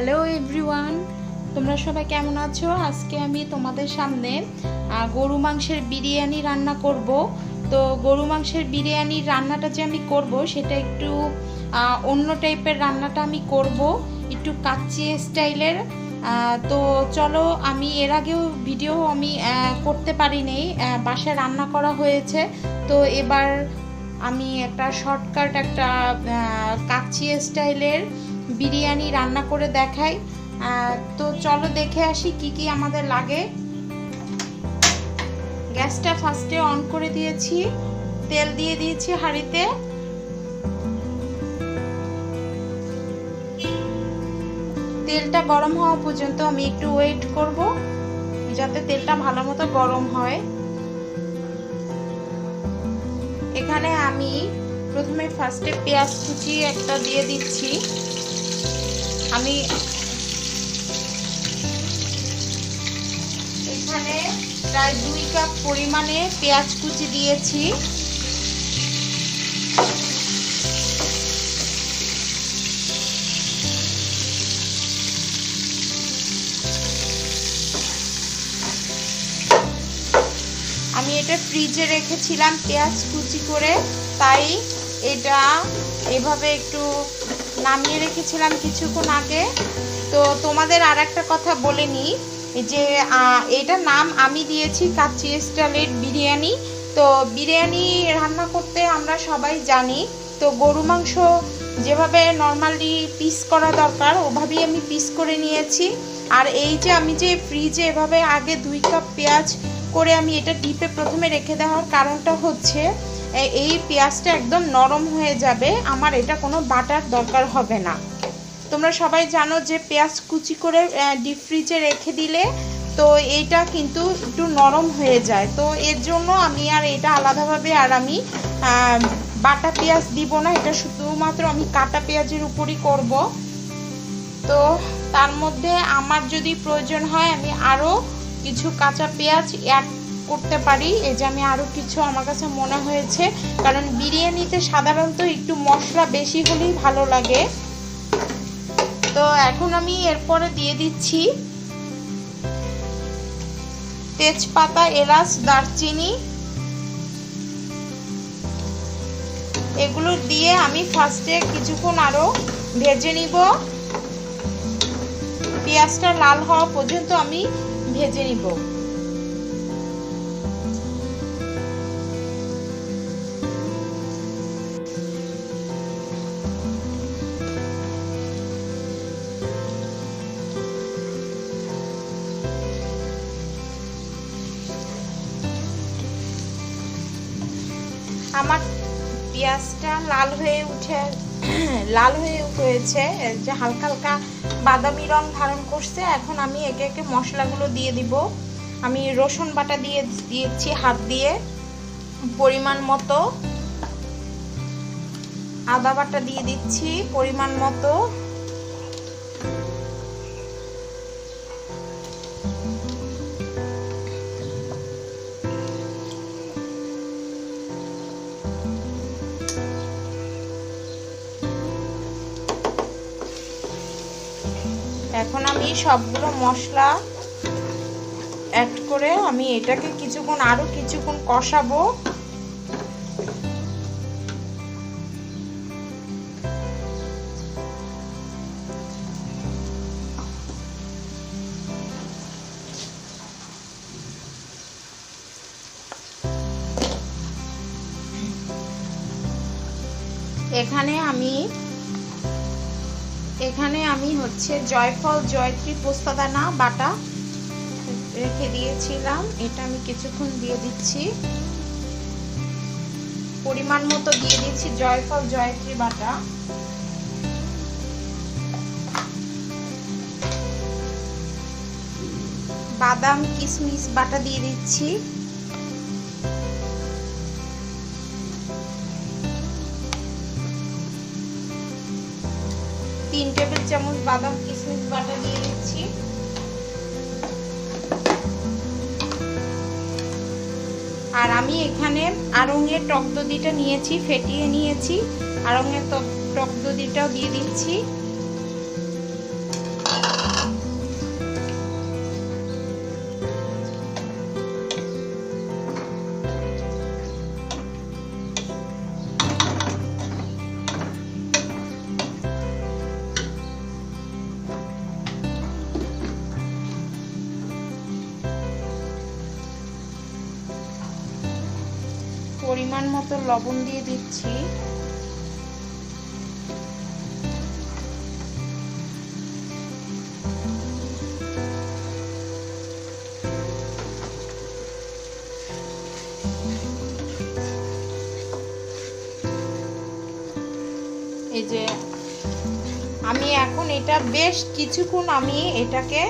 Hello everyone, তোমরা সবাই কেমন আছো? আজকে আমি তোমাদের সামনে গরু মাংসের বিরিয়ানি রান্না করব। তো গরু মাংসের বিরিয়ানির রান্নাটা যে আমি করব সেটা একটু অন্য টাইপের রান্নাটা আমি করব, একটু কাচ্চি স্টাইলের। তো চলো, আমি এর আগেও ভিডিও আমি করতে পারিনি, বাসায় রান্না করা হয়েছে। তো এবার আমি একটা শর্টকাট একটা কাচ্চি স্টাইলের বিরিয়ানি রান্না করে দেখাই। তো চলো দেখে আসি কি কি আমাদের লাগে। গ্যাসটা ফার্স্টে অন করে দিয়েছি, তেল দিয়ে দিয়েছি হাঁড়িতে। তেলটা গরম হওয়া পর্যন্ত আমি একটু ওয়েট করব যাতে তেলটা ভালো মতো গরম হয়। এখানে আমি প্রথমে ফার্স্টে পেঁয়াজ কুচি একটা দিয়ে দিচ্ছি। আমি এখানে প্রায় 2 কাপ পরিমাণে পেঁয়াজ কুচি দিয়েছি। আমি এটা ফ্রিজে রেখেছিলাম পেঁয়াজ কুচি করে, তাই এটা এভাবে একটু নামিয়ে রেখেছিলাম কিছুক্ষণ আগে। তো তোমাদের আর একটা কথা বলে নিই যে এটার নাম আমি দিয়েছি কাচ্চি স্টাইলের বিরিয়ানি। তো বিরিয়ানি রান্না করতে আমরা সবাই জানি, তো গরু মাংস যেভাবে নর্মালি পিস করা দরকার ওভাবেই আমি পিস করে নিয়েছি। আর এই যে আমি যে ফ্রিজে এভাবে আগে 2 কাপ পেঁয়াজ করে আমি এটা ডিপে প্রথমে রেখে দেওয়ার কারণটা হচ্ছে এই পেঁয়াজটা একদম নরম হয়ে যাবে, আমার এটা কোনো বাটার দরকার হবে না। তোমরা সবাই জানো যে পেঁয়াজ কুচি করে ডিপ ফ্রিজে রেখে দিলে তো এইটা কিন্তু একটু নরম হয়ে যায়। তো এর জন্য আমি আর এটা আলাদাভাবে আর আমি বাটা পেঁয়াজ দিব না, এটা শুধুমাত্র আমি কাটা পেঁয়াজের উপরই করব। তো তার মধ্যে আমার যদি প্রয়োজন হয় আমি আরও কিছু কাঁচা পেঁয়াজ অ্যাড করতে পারি। এই যে আমি আরও কিছু আমার কাছে মনে হয়েছে, কারণ বিরিয়ানিতে সাধারণত একটু মশলা বেশি হলেই ভালো লাগে। তো এখন আমি এরপরে দিয়ে দিচ্ছি তেজপাতা, এলাচ, দারচিনি, এগুলো দিয়ে আমি ফার্স্টে কিছুক্ষণ আরও ভেজে নিব। পেঁয়াজটা লাল হওয়া পর্যন্ত আমি ভেজে নিব। আমার পেঁয়াজটা লাল হয়ে হয়েছে, যে হালকা হালকা বাদামি রং ধারণ করছে। এখন আমি একে একে মশলাগুলো দিয়ে দিব। আমি রসুন বাটা দিয়েছি হাত দিয়ে পরিমাণ মতো, আদা বাটা দিয়ে দিচ্ছি পরিমাণ মতো, এখন আমি সবগুলো মশলা অ্যাড করে আমি এটাকে আরো কিছুক্ষণ কষাবো। এখানে আমি হচ্ছে জয়ফল, জয়ত্রী, পোস্তাদানা বাটা রেখে দিয়েছিলাম, এটা আমি কিছুক্ষণ দিয়ে দিচ্ছি। পরিমাণ মতো দিয়ে দিচ্ছি জয়ফল, জয়ত্রী বাটা। বাদাম, কিশমিশ বাটা দিয়ে দিচ্ছি। 3 টেবিল চামচ বাদাম কিশমিশ বাটা দিয়ে দিচ্ছি। আর আমি এখানে আড়ঙের টক দধিটা নিয়েছি, ফেটিয়ে নিয়েছি। আড়ঙের টক দধিটাও দিয়ে দিচ্ছি। পরিমাণ মতো লবণ দিয়ে দিচ্ছি। এই যে আমি এখন এটা বেশ কিছুক্ষণ আমি এটাকে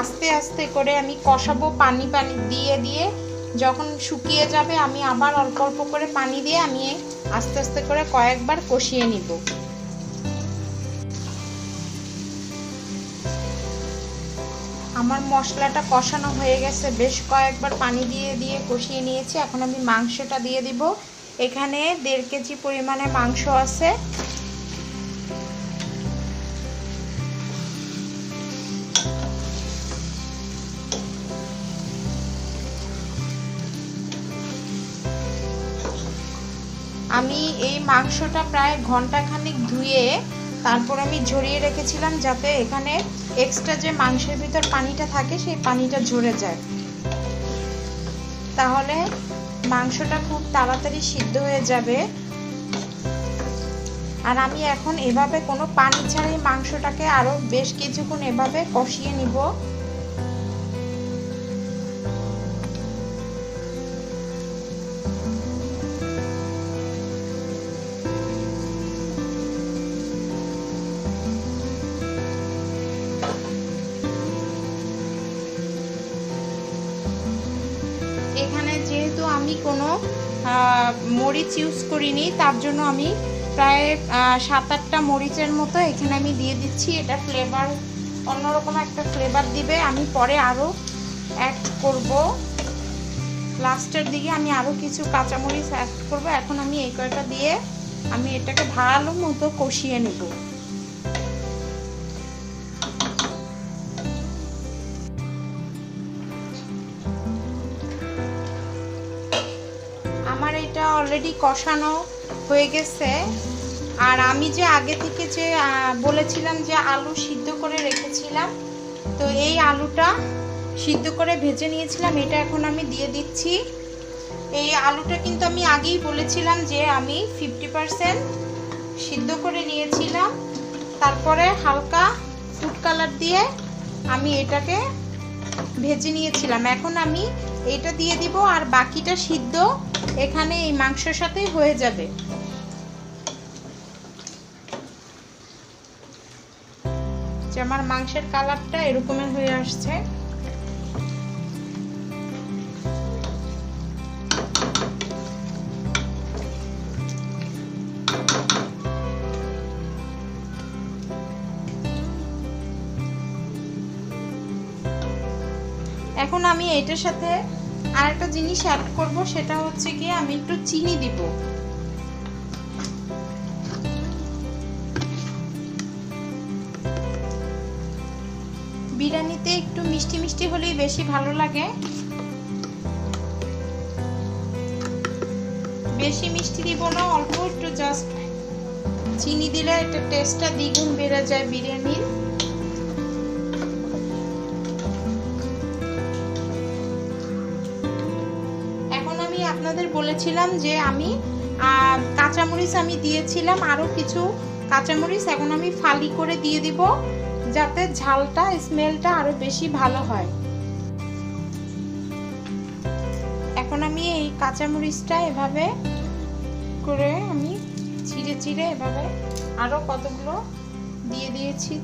আস্তে আস্তে করে আমি কষাবো, পানি দিয়ে দিয়ে যখন শুকিয়ে যাবে আমি আবার অল্প অল্প করে পানি দিয়ে আমি আস্তে আস্তে করে কয়েকবার কষিয়ে নিব। আমার মশলাটা কষানো হয়ে গেছে, বেশ কয়েকবার পানি দিয়ে দিয়ে কষিয়ে নিয়েছি। এখন আমি মাংসটা দিয়ে দিব। এখানে 1.5 কেজি পরিমাণে মাংস আছে। আমি এই মাংসটা প্রায় ঘন্টাখানেক ধুয়ে তারপর আমি ঝরিয়ে রেখেছিলাম, যাতে এখানে এক্সট্রা যে মাংসের ভিতর পানিটা থাকে সেই পানিটা ঝরে যায়, তাহলে মাংসটা খুব তাড়াতাড়ি সিদ্ধ হয়ে যাবে। আর আমি এখন এভাবে কোনো পানি ছাড়াই মাংসটাকে আরো বেশ কিছুক্ষণ এভাবে কষিয়ে নিব। এখানে যেহেতু আমি কোনো মরিচ ইউজ করিনি, তার জন্য আমি প্রায় 7-8টা মরিচের মতো এখানে আমি দিয়ে দিচ্ছি। এটা ফ্লেভার, অন্যরকম একটা ফ্লেভার দিবে। আমি পরে আরও অ্যাড করব, লাস্টের দিকে আমি আরও কিছু কাঁচামরিচ অ্যাড করব। এখন আমি এই কয়টা দিয়ে আমি এটাকে ভালো মতো কষিয়ে নেব। আমার এটা অলরেডি কষানো হয়ে গেছে। আর আমি যে আগে থেকে যে বলেছিলাম যে আলু সিদ্ধ করে রেখেছিলাম, তো এই আলুটা সিদ্ধ করে ভেজে নিয়েছিলাম, এটা এখন আমি দিয়ে দিচ্ছি। এই আলুটা কিন্তু আমি আগেই বলেছিলাম যে আমি 50% সিদ্ধ করে নিয়েছিলাম, তারপরে হালকা ফুড কালার দিয়ে আমি এটাকে ভেজে নিয়েছিলাম। এখন আমি এটা দিয়ে দিব, আর বাকিটা সিদ্ধ এখানে এই মাংসের সাথেই হয়ে যাবে। যে আমার মাংসের কালারটা এরকমের হয়ে আসছে। এখন আমি এটার সাথে আরেকটা জিনিস অ্যাড করব, সেটা হচ্ছে কি আমি একটু চিনি দিব। বিরিয়ানিতে একটু মিষ্টি মিষ্টি হলেই বেশি ভালো লাগে। বেশি মিষ্টি দিব না, অল্প একটু জাস্ট চিনি দিলে এটা টেস্টটা দ্বিগুণ বেড়ে যায় বিরিয়ানির। আপনাদের বলেছিলাম যে আমি কাঁচামরিচ আমি দিয়েছিলাম, আরো কিছু কাঁচামরিচ এখন আমি ফালি করে দিয়ে দিব, যাতে ঝালটা স্মেলটা আরো বেশি ভালো হয়। এখন আমি এই কাঁচামরিচটা এভাবে করে আমি চিড়ে চিড়ে এভাবে আরো কতগুলো দিয়ে দিয়েছি।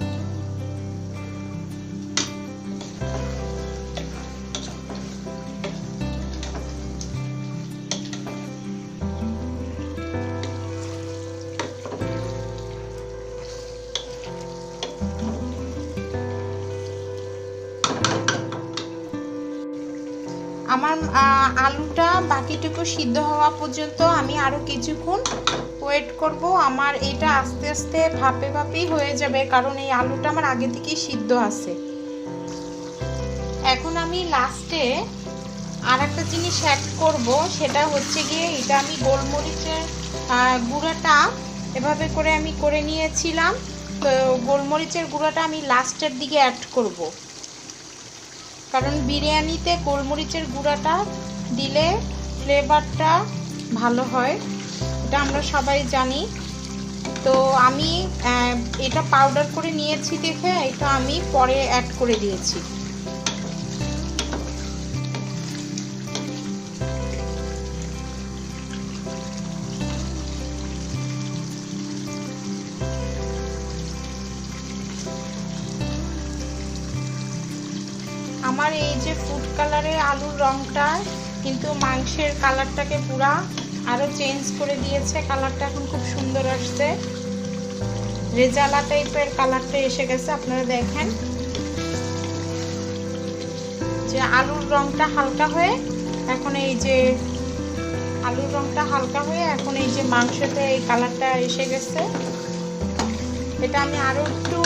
আমার আলুটা বাকিটুকু সিদ্ধ হওয়া পর্যন্ত আমি আরো কিছুক্ষণ ওয়েট করব। আমার এটা আস্তে আস্তে ভাপে ভাপেই হয়ে যাবে, কারণ এই আলুটা আমার আগে থেকেই সিদ্ধ আছে। এখন আমি লাস্টে আর একটা জিনিস অ্যাড করব, সেটা হচ্ছে গিয়ে এটা আমি গোলমরিচের গুঁড়াটা এভাবে করে আমি করে নিয়েছিলাম, তো গোলমরিচের গুঁড়াটা আমি লাস্টের দিকে অ্যাড করব, কারণ বিরিয়ানিতে গোলমরিচের গুঁড়াটা দিলে ফ্লেভারটা ভালো হয়, এটা আমরা সবাই জানি। তো আমি এটা পাউডার করে নিয়েছি দেখে এটা আমি পরে অ্যাড করে দিয়েছি। আমার এই যে ফুড কালারের আলুর রংটা কিন্তু মাংসের কালারটাকে পুরা আরো চেঞ্জ করে দিয়েছে, কালারটা এখন খুব সুন্দর আসছে, রেজালা টাইপের কালারটা এসে গেছে। আপনারা দেখেন যে আলুর রংটা হালকা হয়ে এখন এই যে আলুর রংটা হালকা হয়ে এখন এই যে মাংসতে এই কালারটা এসে গেছে। এটা আমি আরো একটু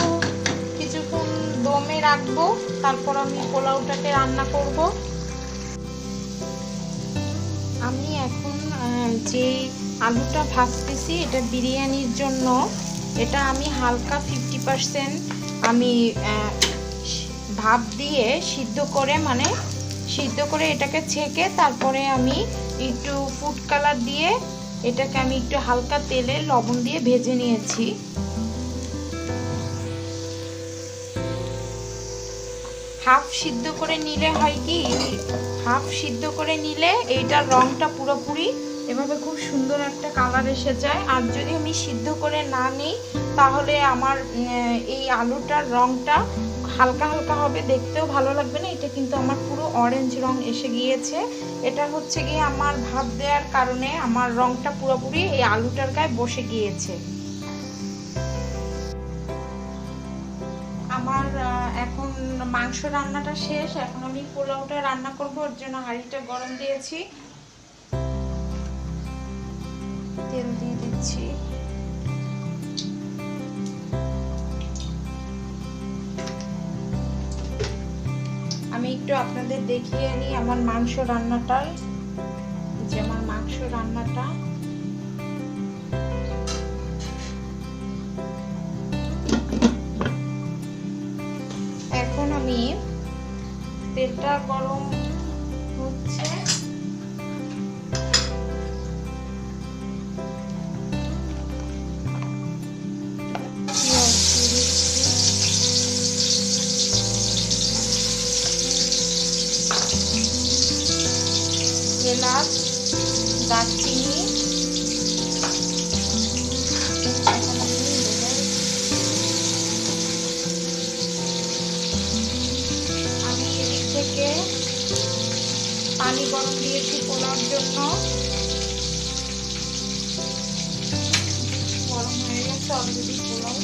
কিছুক্ষণ দমে রাখবো, তারপর আমি পোলাওটাকে রান্না করব। আমি এখন যে আলুটা ভাজতেছি এটা বিরিয়ানির জন্য, এটা আমি হালকা 50% আমি ভাপ দিয়ে সিদ্ধ করে এটাকে ছেঁকে তারপরে আমি একটু ফুড কালার দিয়ে এটাকে আমি একটু হালকা তেলে লবণ দিয়ে ভেজে নিয়েছি। হাফ সিদ্ধ করে নিলে হয় কি, হাফ সিদ্ধ করে নিলে এইটার রংটা পুরোপুরি এভাবে খুব সুন্দর একটা কালার এসে যায়। আর যদি আমি সিদ্ধ করে না নিই তাহলে আমার এই আলুটার রংটা হালকা হালকা হবে, দেখতেও ভালো লাগবে না। এটা কিন্তু আমার পুরো অরেঞ্জ রং এসে গিয়েছে, এটা হচ্ছে গিয়ে আমার ভাপ দেওয়ার কারণে আমার রংটা পুরোপুরি এই আলুটার গায়ে বসে গিয়েছে। আমার এখন মাংস রান্নাটা শেষ, এখন আমি পোলাওটা রান্না করব। ওর জন্য হাঁড়িটা গরম দিয়েছি, তেল দিয়ে দিচ্ছি। আমি একটু আপনাদের দেখিয়ে নিই আমার মাংস রান্নাটা, যে আমার মাংস রান্নাটা এখন আমি তেলটা গরম হচ্ছে, এলাচ, দারচিনি, আমি এদিক থেকে পানি গরম দিয়েছি পোলাওর জন্য, গরম হয়ে গেছে অলরেডি পোলাও,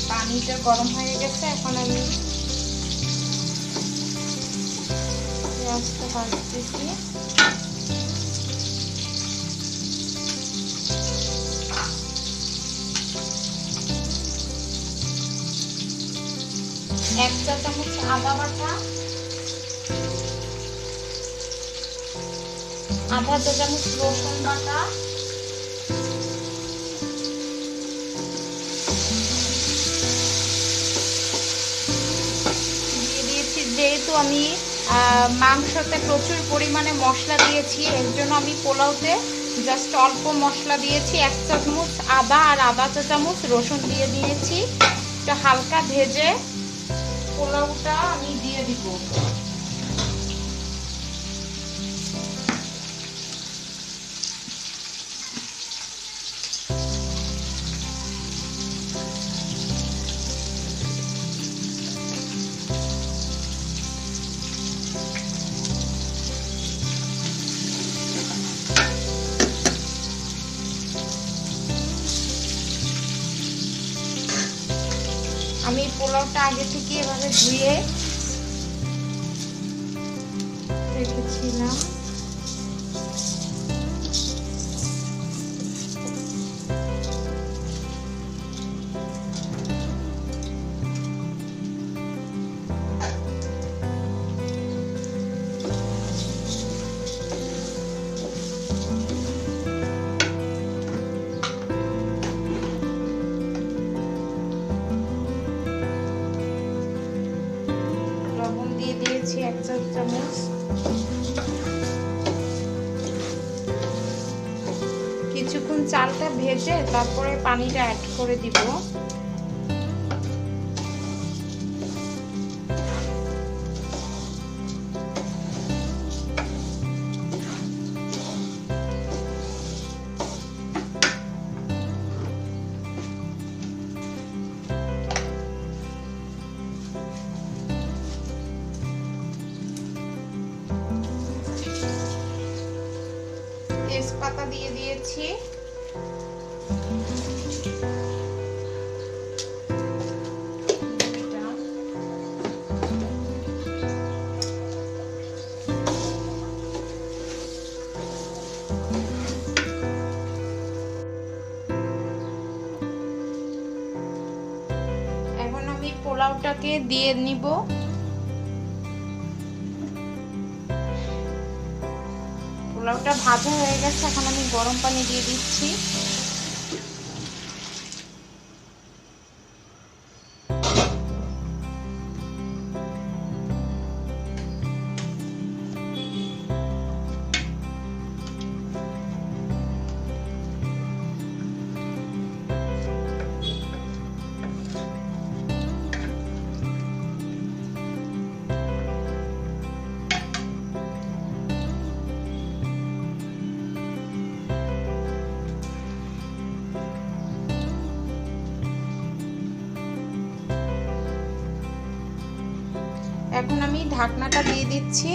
পানিটা গরম হয়ে গেছে। এখন আমি পেঁয়াজটা ভাজতেছি। এক চা চামচ আদা বাটা, আধা চা চামচ রসুন বাটা, দিয়ে দিয়েছি। যেহেতু আমি মাংসতে প্রচুর পরিমাণে মশলা দিয়েছি এর জন্য আমি পোলাওতে জাস্ট অল্প মশলা দিয়েছি। এক চা চামচ আদা আর আধা চা চামচ রসুন দিয়ে দিয়েছি। এটা হালকা ভেজে পোলাওটা আমি দিয়ে দিব। আমি পোলাওটা আগে থেকে এভাবে ধুয়ে রেখেছিলাম। এক চা চামচ, কিছুক্ষণ চালটা ভেজে তারপরে পানিটা অ্যাড করে দিব। তেজপাতা দিয়ে দিয়েছি, এখন আমি পোলাওটাকে দিয়ে নিব। পোলাওটা ভাজা হয়ে গেছে, এখন আমি গরম পানি দিয়ে দিচ্ছি। এখন আমি ঢাকনাটা দিয়ে দিচ্ছি।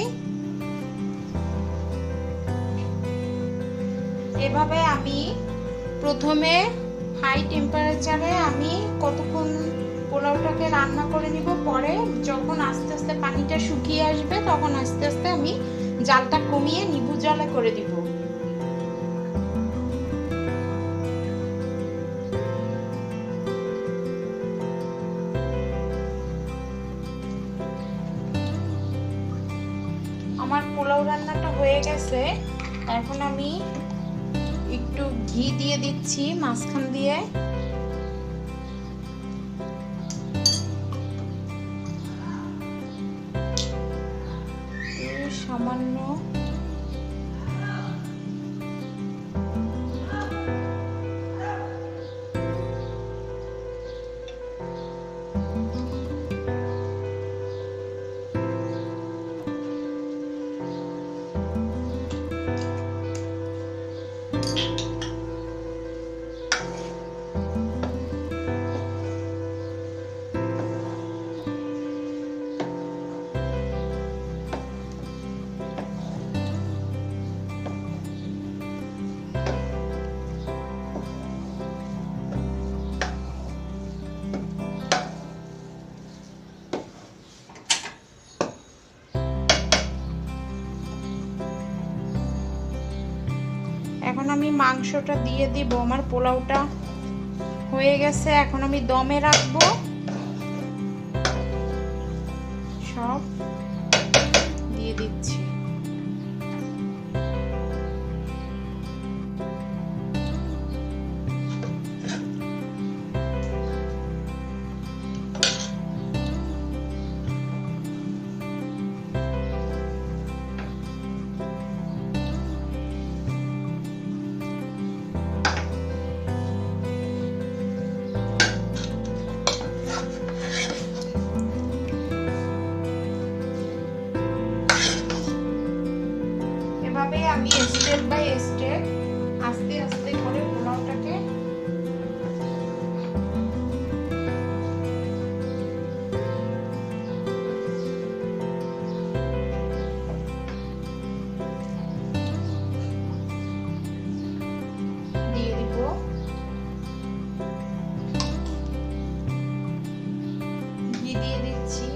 এভাবে আমি প্রথমে হাই টেম্পারেচারে আমি কতক্ষণ পোলাওটাকে রান্না করে নিব, পরে যখন আস্তে আস্তে পানিটা শুকিয়ে আসবে তখন আস্তে আস্তে আমি জালটা কমিয়ে নিভু জালে করে দিব। আমার পোলাও রান্নাটা হয়ে গেছে, এখন আমি একটু ঘি দিয়ে দিচ্ছি মাঝখান দিয়ে। সামান্য এখন আমি মাংসটা দিয়ে দিব। আমার পোলাওটা হয়ে গেছে, এখন আমি দমে রাখবো। সব দিয়ে দিচ্ছি। আমি স্টেপ বাই স্টেপ আস্তে আস্তে করে পোলাওটাকে দিয়ে দিব। ঘি দিয়ে দিচ্ছি।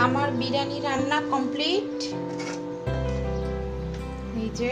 আমার বিরিয়ানি রান্না কমপ্লিট। এই যে